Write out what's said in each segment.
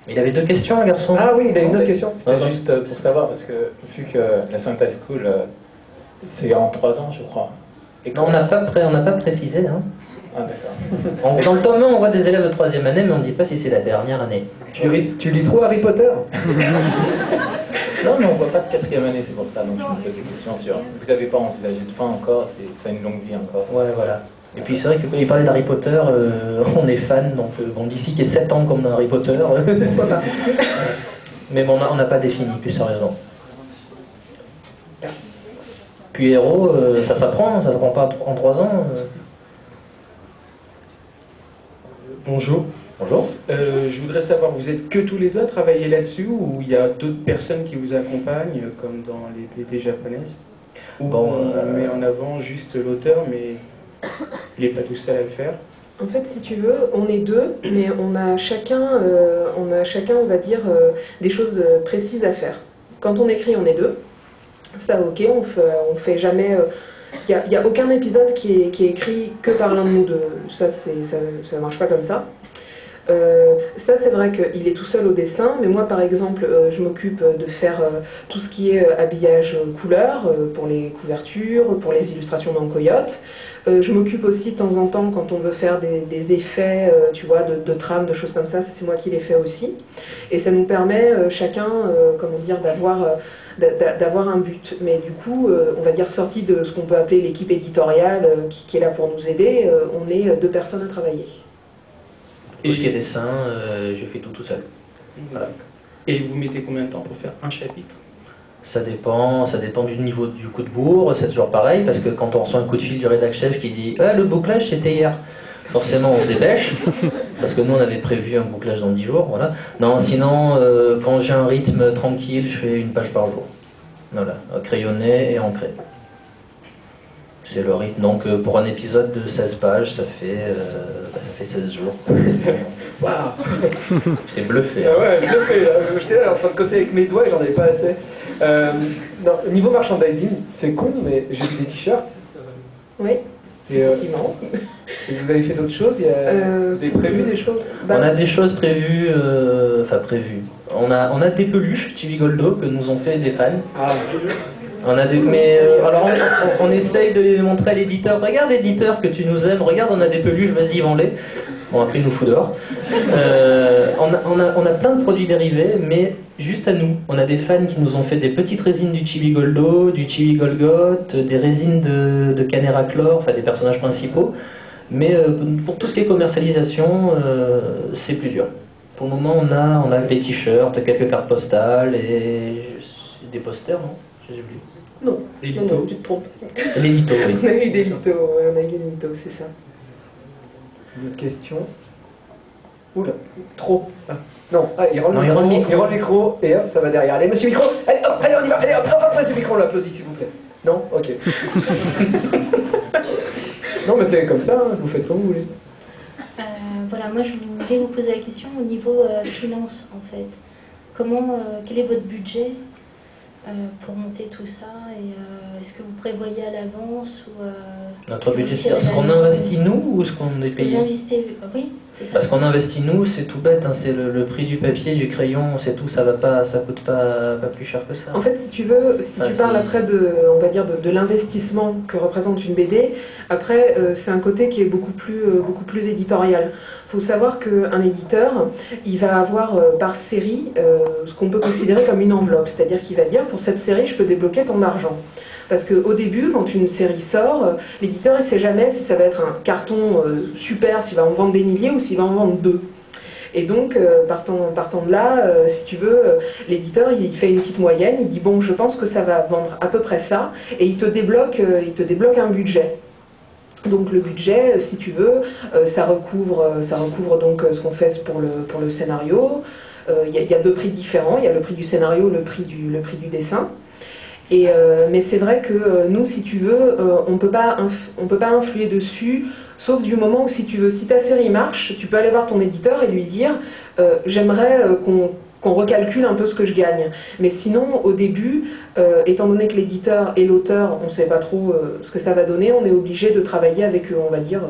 Il avait deux questions, un garçon. Ah oui, il a une autre question. C'est juste pour savoir, parce que vu que la Sainte High School, c'est en 3 ans, je crois. Et Non, on n'a pas précisé. Hein. Ah d'accord. Dans le tome 1, on voit des élèves de 3e année, mais on ne dit pas si c'est la dernière année. Tu lis trop Harry Potter? Non, mais on voit pas de 4e année, c'est pour ça. Donc je me pose des questions sur. Vous n'avez pas envisagé de fin encore, ça a une longue vie encore. Ouais, voilà. Et puis c'est vrai que quand il parlait d'Harry Potter, on est fan, donc bon, d'ici qu'il y ait 7 ans comme dans Harry Potter, pourquoi pas. Mais bon, on n'a pas défini, plus sérieusement. Puis Héros, ça s'apprend pas en 3 ans. Bonjour. Bonjour. Je voudrais savoir, vous êtes que tous les deux à travailler là-dessus ou il y a d'autres personnes qui vous accompagnent, comme dans les BD japonaises? Ou Bon, on met en avant juste l'auteur, mais il n'est pas tout seul à le faire? En fait, si tu veux, on est deux, mais on a chacun, on va dire, des choses précises à faire. Quand on écrit, on est deux. Ça, ok, on fait jamais... Il n'y a aucun épisode qui est écrit que par l'un de nous deux. Ça marche pas comme ça. Ça, c'est vrai qu'il est tout seul au dessin, mais moi, par exemple, je m'occupe de faire tout ce qui est habillage couleur pour les couvertures, pour les illustrations dans Coyote. Je m'occupe aussi de temps en temps, quand on veut faire des effets, tu vois, de trames, de choses comme ça, c'est moi qui les fais aussi. Et ça nous permet chacun, comment dire, d'avoir un but. Mais du coup, on va dire sorti de ce qu'on peut appeler l'équipe éditoriale qui est là pour nous aider, on est deux personnes à travailler. Tout ce qui est dessin, je fais tout seul. Voilà. Et vous mettez combien de temps pour faire un chapitre? Ça dépend du niveau du coup de bourre, c'est toujours pareil, parce que quand on reçoit un coup de fil du rédac chef qui dit « Ah, le bouclage c'était hier », forcément on se dépêche, parce que nous on avait prévu un bouclage dans 10 jours, voilà. Non, sinon, quand j'ai un rythme tranquille, je fais une page par jour. Voilà, crayonné et ancré. C'est le rythme. Donc pour un épisode de 16 pages, ça fait 16 jours. Waouh. J'étais bluffé. Ah ouais, bluffé. J'étais là en train de côté avec mes doigts et j'en avais pas assez. Non, niveau merchandising, c'est cool, mais j'ai vu des t-shirts. Oui, effectivement. Et vous avez fait d'autres choses? Vous avez prévu des choses? On a des choses prévues, prévues. On a des peluches Chibi Goldo que nous ont fait des fans. Ah. On a alors on essaye de les montrer à l'éditeur. Regarde l'éditeur que tu nous aimes, regarde on a des peluches, vas-y vends-les. Bon après il nous fout dehors. On a plein de produits dérivés, mais juste à nous. On a des fans qui nous ont fait des petites résines du Chibi Goldo, du Chibi Golgoth, des résines de Caneraclore, enfin des personnages principaux. Mais pour tout ce qui est commercialisation, c'est plus dur. Pour le moment on a des t-shirts, quelques cartes postales et des posters, non? J'ai oublié. Non, Des non, litos. tu te trompes. Les litos, oui. On a eu des litos, ouais, on a eu des litos, c'est ça. Une autre question? Oula, trop. Ah. Non, il rend le micro et hop, ça va derrière. Allez, monsieur micro, allez, hop, allez, on y va, allez, hop, monsieur micro, on l'applaudit s'il vous plaît. Non? Ok. Non, mais c'est comme ça, hein, vous faites comme vous voulez. Voilà, moi je voulais vous poser la question au niveau finance en fait. Quel est votre budget pour monter tout ça et est-ce que vous prévoyez à l'avance ou Notre budget, c'est ce qu'on investit nous ou ce qu'on est payé? Oui, c'est ça. Parce qu'on investit nous, c'est tout bête, hein, c'est le prix du papier, du crayon, c'est tout, ça coûte pas plus cher que ça. En fait, si tu veux, tu parles après on va dire de l'investissement que représente une BD, après c'est un côté qui est beaucoup plus éditorial. Il faut savoir qu'un éditeur, il va avoir par série ce qu'on peut considérer comme une enveloppe, c'est-à-dire qu'il va dire pour cette série, je peux débloquer ton argent. Parce qu'au début, quand une série sort, l'éditeur ne sait jamais si ça va être un carton super, s'il va en vendre des milliers ou s'il va en vendre 2. Et donc, partant de là, si tu veux, l'éditeur, il fait une petite moyenne, il dit bon, je pense que ça va vendre à peu près ça, et il te débloque un budget. Donc le budget, si tu veux, ça recouvre donc ce qu'on fait pour le scénario. Il y a deux prix différents, il y a le prix du scénario, le prix du dessin. Mais c'est vrai que nous, si tu veux, on peut pas influer dessus, sauf du moment où, si ta série marche, tu peux aller voir ton éditeur et lui dire j'aimerais qu'on recalcule un peu ce que je gagne. Mais sinon, au début, étant donné que l'éditeur et l'auteur, on ne sait pas trop ce que ça va donner, on est obligé de travailler avec, on va dire,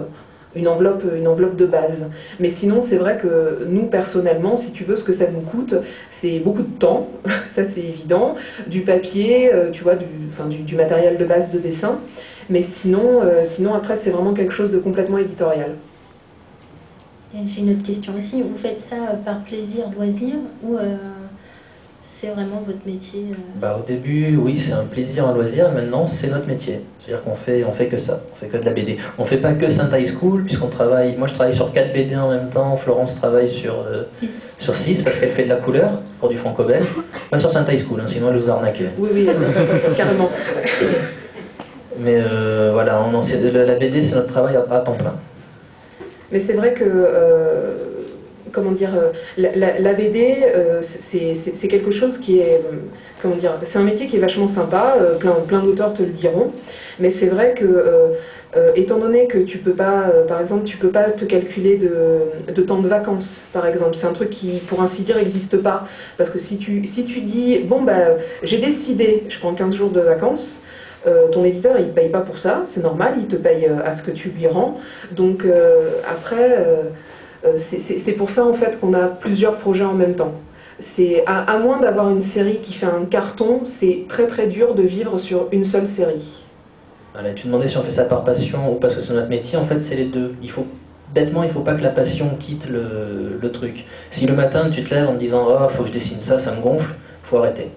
une enveloppe de base. Mais sinon, c'est vrai que nous, personnellement, si tu veux, ce que ça nous coûte, c'est beaucoup de temps, ça c'est évident, du papier, tu vois, du matériel de base de dessin. Mais sinon après, c'est vraiment quelque chose de complètement éditorial. J'ai une autre question aussi. Vous faites ça par plaisir, loisir, ou c'est vraiment votre métier Au début, oui, c'est un plaisir, un loisir, et maintenant, c'est notre métier. C'est-à-dire qu'on fait que ça, on fait que de la BD. On fait pas que Saint High School, puisqu'on travaille, moi je travaille sur 4 BD en même temps, Florence travaille sur 6, parce qu'elle fait de la couleur, pour du franco-belge. Pas sur Saint High School, hein, sinon elle nous arnaquait. Oui, carrément. Mais voilà, la BD, c'est notre travail à temps plein. Mais c'est vrai que, comment dire, la BD, c'est quelque chose qui est, comment dire, c'est un métier qui est vachement sympa, plein d'auteurs te le diront, mais c'est vrai que, étant donné que tu peux pas, par exemple, tu peux pas te calculer de temps de vacances, par exemple, c'est un truc qui, pour ainsi dire, n'existe pas, parce que si tu dis, bon, j'ai décidé, je prends 15 jours de vacances, ton éditeur il ne paye pas pour ça, c'est normal, il te paye à ce que tu lui rends. Donc après, c'est pour ça en fait qu'on a plusieurs projets en même temps. C'est à moins d'avoir une série qui fait un carton, c'est très très dur de vivre sur une seule série. Voilà, tu demandais si on fait ça par passion ou parce que c'est notre métier, en fait c'est les deux. Bêtement, il ne faut pas que la passion quitte le truc. Si le matin tu te lèves en te disant « Oh, faut que je dessine ça, ça me gonfle », il faut arrêter.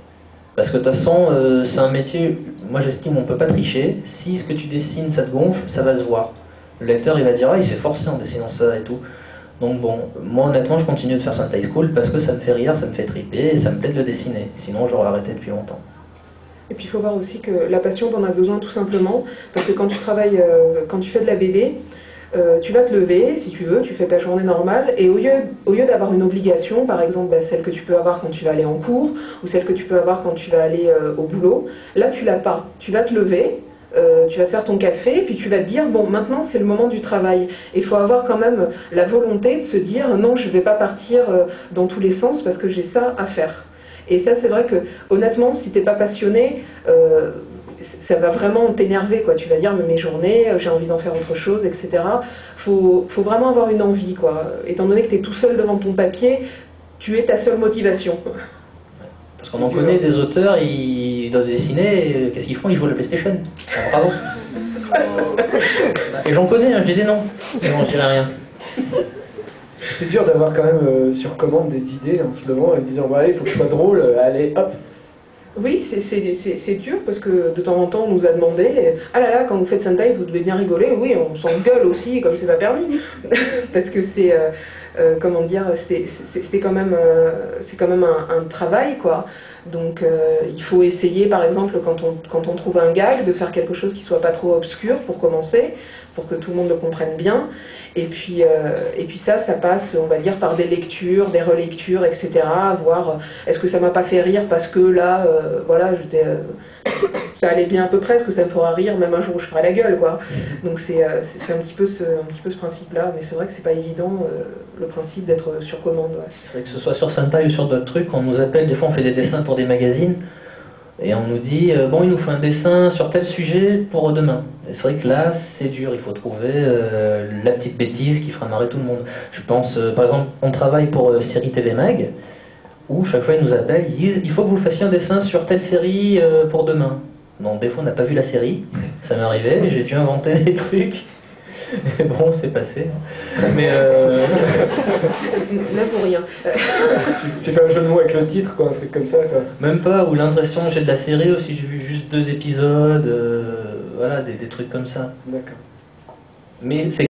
Parce que de toute façon, c'est un métier, moi j'estime on ne peut pas tricher. Si ce que tu dessines ça te gonfle, ça va se voir. Le lecteur il va dire ah il s'est forcé en dessinant ça et tout. Donc bon, moi honnêtement je continue de faire Saint High School parce que ça me fait rire, ça me fait triper et ça me plaît de le dessiner. Sinon j'aurais arrêté depuis longtemps. Et puis il faut voir aussi que la passion t'en as besoin tout simplement, parce que quand tu travailles, quand tu fais de la BD, tu vas te lever, si tu veux, tu fais ta journée normale, et au lieu d'avoir une obligation, par exemple celle que tu peux avoir quand tu vas aller en cours, ou celle que tu peux avoir quand tu vas aller au boulot, là tu l'as pas. Tu vas te lever, tu vas te faire ton café, puis tu vas te dire, bon, maintenant c'est le moment du travail. Et il faut avoir quand même la volonté de se dire, non, je ne vais pas partir dans tous les sens parce que j'ai ça à faire. Et ça, c'est vrai que, honnêtement, si tu n'es pas passionné, ça va vraiment t'énerver, quoi. Tu vas dire, mais mes journées, j'ai envie d'en faire autre chose, etc. Faut vraiment avoir une envie, quoi. Étant donné que tu es tout seul devant ton papier, tu es ta seule motivation. Parce qu'on en connaît des auteurs, ils doivent dessiner, et qu'est-ce qu'ils font? Ils jouent à la PlayStation. Bravo. Et j'en connais, hein, je dis des noms. Mais bon, je dirais rien. C'est dur d'avoir quand même sur commande des idées en se levant et disant bah, allez, il faut que je sois drôle, allez hop. Oui, c'est dur parce que de temps en temps on nous a demandé ah là là, quand vous faites Sentai vous devez bien rigoler. Oui, on s'engueule aussi comme c'est pas permis parce que c'est comment dire, c'est quand même un travail quoi. Donc il faut essayer par exemple quand on trouve un gag de faire quelque chose qui soit pas trop obscur pour commencer, pour que tout le monde le comprenne bien. Et puis ça passe, on va dire, par des lectures, des relectures, etc. Voir est-ce que ça m'a pas fait rire parce que là, voilà, ça allait bien à peu près, est-ce que ça me fera rire même un jour où je ferai la gueule, quoi. Donc c'est un petit peu ce principe-là, mais c'est vrai que c'est pas évident le principe d'être sur commande. Ouais. C'est vrai que ce soit sur Sentai ou sur d'autres trucs, on nous appelle, des fois on fait des dessins pour des magazines. Et on nous dit, bon, il nous faut un dessin sur tel sujet pour demain. Et c'est vrai que là, c'est dur, il faut trouver la petite bêtise qui fera marrer tout le monde. Je pense, par exemple, on travaille pour série TV Mag, où chaque fois ils nous appellent, ils disent, il faut que vous fassiez un dessin sur telle série pour demain. Donc des fois on n'a pas vu la série, ça m'est arrivé, j'ai dû inventer des trucs. Et bon, c'est passé. Mais là pour rien. Tu fais un jeu de mots avec le titre, quoi, un truc comme ça, quoi. Même pas, ou l'impression j'ai de la série aussi, j'ai vu juste 2 épisodes, voilà, des trucs comme ça. D'accord. Mais c'est